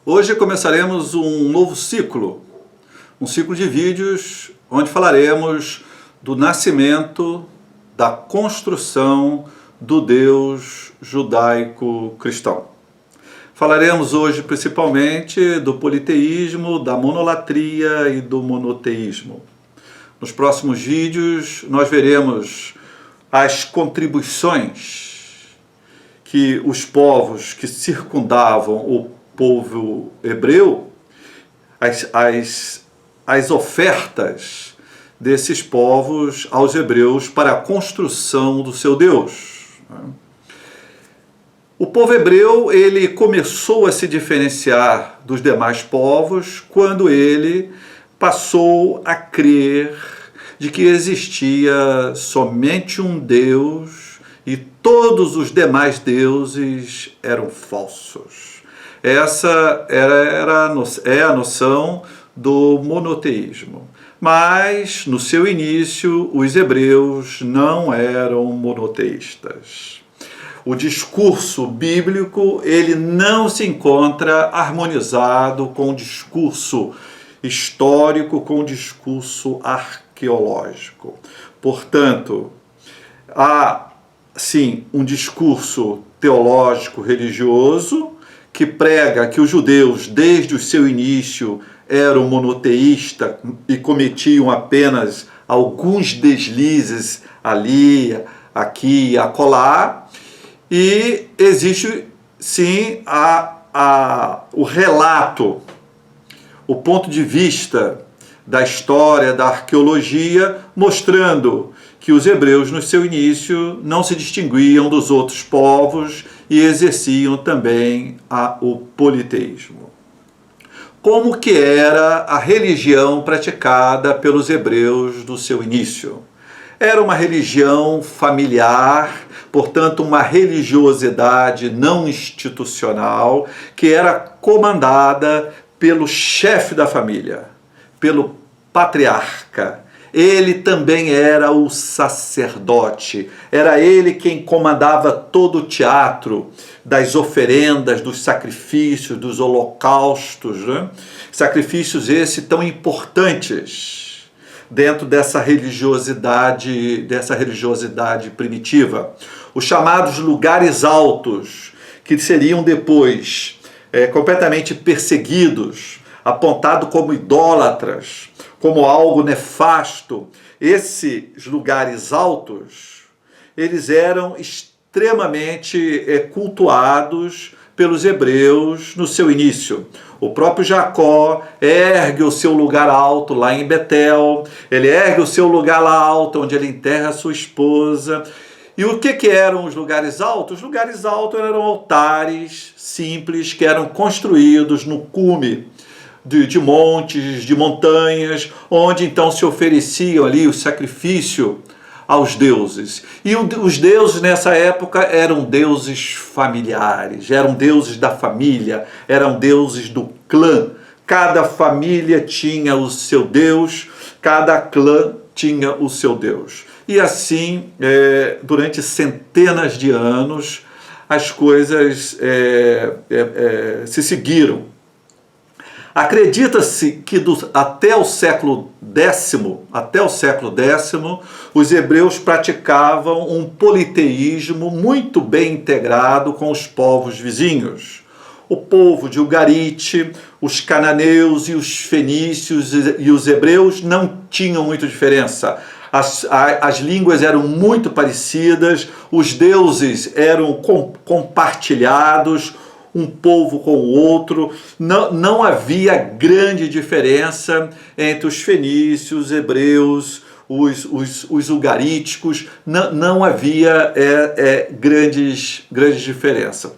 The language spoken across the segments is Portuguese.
Hoje começaremos um novo ciclo, um ciclo de vídeos onde falaremos do nascimento, da construção do Deus judaico-cristão. Falaremos hoje principalmente do politeísmo, da monolatria e do monoteísmo. Nos próximos vídeos nós veremos as contribuições que os povos que circundavam o povo hebreu, as ofertas desses povos aos hebreus para a construção do seu Deus. O povo hebreu ele começou a se diferenciar dos demais povos quando ele passou a crer de que existia somente um Deus e todos os demais deuses eram falsos. Essa é a noção do monoteísmo. Mas, no seu início, os hebreus não eram monoteístas. O discurso bíblico ele não se encontra harmonizado com o discurso histórico, com o discurso arqueológico. Portanto, há, sim, um discurso teológico religioso que prega que os judeus, desde o seu início, eram monoteístas e cometiam apenas alguns deslizes ali, aqui e acolá. E existe, sim, o relato, o ponto de vista da história, da arqueologia, mostrando que os hebreus, no seu início, não se distinguiam dos outros povos e exerciam também o politeísmo. Como que era a religião praticada pelos hebreus do seu início? Era uma religião familiar, portanto uma religiosidade não institucional, que era comandada pelo chefe da família, pelo patriarca. Ele também era o sacerdote, era ele quem comandava todo o teatro das oferendas, dos sacrifícios, dos holocaustos, né? Sacrifícios esses tão importantes dentro dessa religiosidade primitiva. Os chamados lugares altos, que seriam depois completamente perseguidos, apontados como idólatras, como algo nefasto. Esses lugares altos, eles eram extremamente cultuados pelos hebreus no seu início. O próprio Jacó ergue o seu lugar alto lá em Betel, ele ergue o seu lugar lá alto onde ele enterra a sua esposa. E o que eram os lugares altos? Os lugares altos eram altares simples que eram construídos no cume de montes, de montanhas, onde então se ofereciam ali o sacrifício aos deuses. E os deuses nessa época eram deuses familiares, eram deuses da família, eram deuses do clã. Cada família tinha o seu Deus, cada clã tinha o seu Deus. E assim, durante centenas de anos, as coisas se seguiram. Acredita-se que até o século X, os hebreus praticavam um politeísmo muito bem integrado com os povos vizinhos. O povo de Ugarite, os cananeus e os fenícios e os hebreus não tinham muita diferença. As línguas eram muito parecidas, os deuses eram compartilhados, um povo com o outro, não havia grande diferença entre os fenícios, os hebreus, os ugaríticos, não havia grandes diferenças.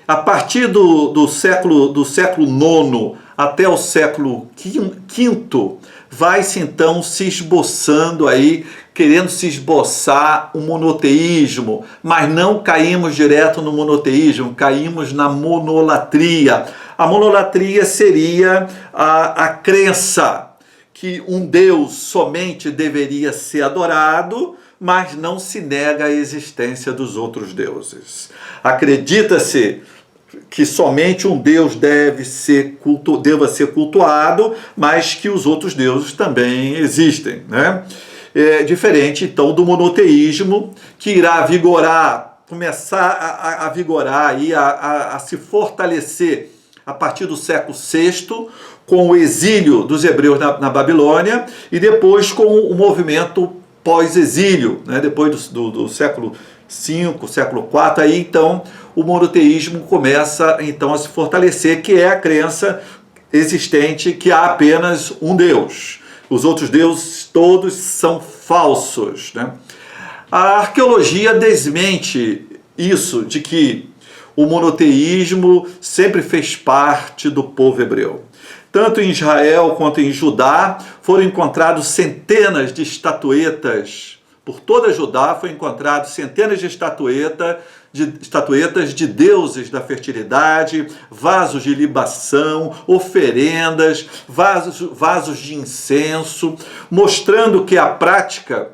A partir do século IX até o século V, vai-se então se esboçando aí, querendo se esboçar o monoteísmo, mas não caímos direto no monoteísmo, caímos na monolatria. A monolatria seria a crença que um Deus somente deveria ser adorado, mas não se nega a existência dos outros deuses. Acredita-se que somente um Deus deva ser cultuado, mas que os outros deuses também existem, né? É diferente, então, do monoteísmo, que irá vigorar, começar a vigorar e a se fortalecer a partir do século VI, com o exílio dos hebreus na Babilônia, e depois com o movimento pós-exílio, né? Depois do século V, século IV, aí então o monoteísmo começa então a se fortalecer, que é a crença existente que há apenas um Deus. Os outros deuses todos são falsos, né? A arqueologia desmente isso, de que o monoteísmo sempre fez parte do povo hebreu. Tanto em Israel quanto em Judá foram encontrados centenas de estatuetas. Por toda Judá foram encontradas centenas de estatuetas de deuses da fertilidade, vasos de libação, oferendas, vasos de incenso, mostrando que a prática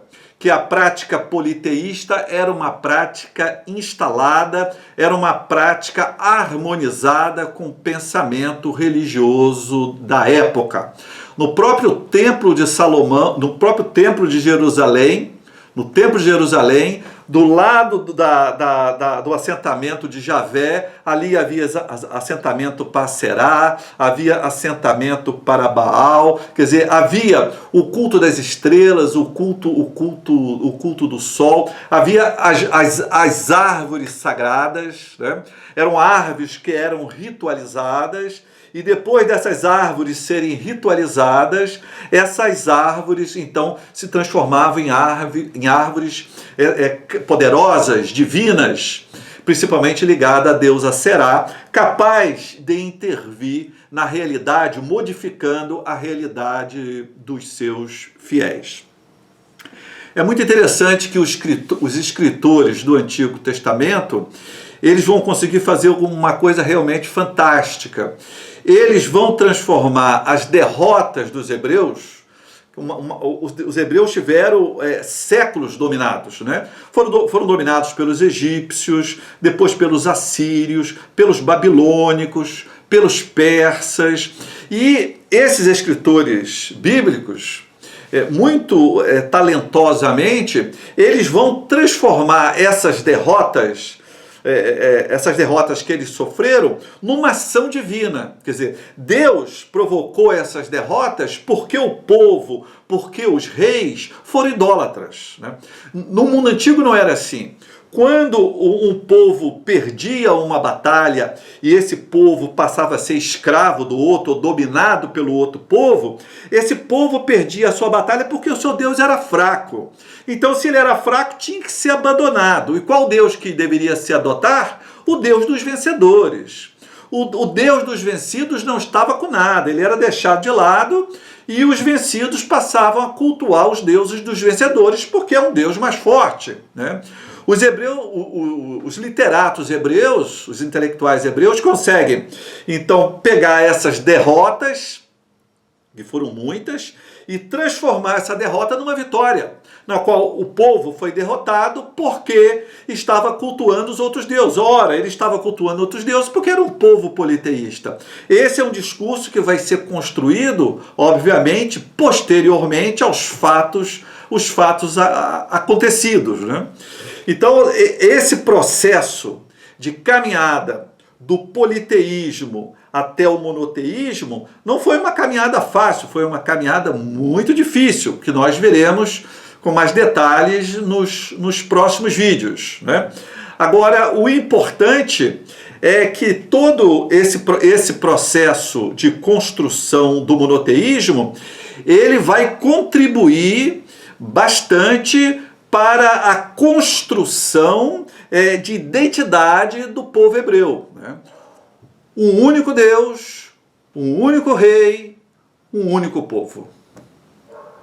politeísta era uma prática instalada, era uma prática harmonizada com o pensamento religioso da época. No próprio Templo de Salomão, no próprio Templo de Jerusalém, do lado do assentamento de Javé, ali havia assentamento para Será, havia assentamento para Baal, quer dizer, havia o culto das estrelas, o culto do sol, havia as árvores sagradas, né? Eram árvores que eram ritualizadas, e depois dessas árvores serem ritualizadas, essas árvores então se transformavam em árvores poderosas, divinas, principalmente ligada à deusa Será, capaz de intervir na realidade, modificando a realidade dos seus fiéis. É muito interessante que os escritores do Antigo Testamento, eles vão conseguir fazer alguma coisa realmente fantástica. Eles vão transformar as derrotas dos hebreus. Os hebreus tiveram séculos dominados, né? Foram dominados pelos egípcios, depois pelos assírios, pelos babilônicos, pelos persas. E esses escritores bíblicos, muito talentosamente, eles vão transformar essas derrotas que eles sofreram numa ação divina. Quer dizer, Deus provocou essas derrotas porque o povo, porque os reis foram idólatras, né? No mundo antigo não era assim. Quando um povo perdia uma batalha e esse povo passava a ser escravo do outro, ou dominado pelo outro povo, esse povo perdia a sua batalha porque o seu Deus era fraco. Então, se ele era fraco, tinha que ser abandonado. E qual Deus que deveria se adotar? O Deus dos vencedores. O Deus dos vencidos não estava com nada, ele era deixado de lado, e os vencidos passavam a cultuar os deuses dos vencedores, porque é um Deus mais forte, né? Os hebreus, os literatos hebreus, os intelectuais hebreus conseguem, então, pegar essas derrotas, que foram muitas, e transformar essa derrota numa vitória, na qual o povo foi derrotado porque estava cultuando os outros deuses. Ora, ele estava cultuando outros deuses porque era um povo politeísta. Esse é um discurso que vai ser construído, obviamente, posteriormente aos fatos, acontecidos, né? Então, esse processo de caminhada do politeísmo até o monoteísmo não foi uma caminhada fácil, foi uma caminhada muito difícil, que nós veremos com mais detalhes nos próximos vídeos, né? Agora, o importante é que todo esse processo de construção do monoteísmo, ele vai contribuir bastante para a construção de identidade do povo hebreu, né? Um único Deus, um único rei, um único povo.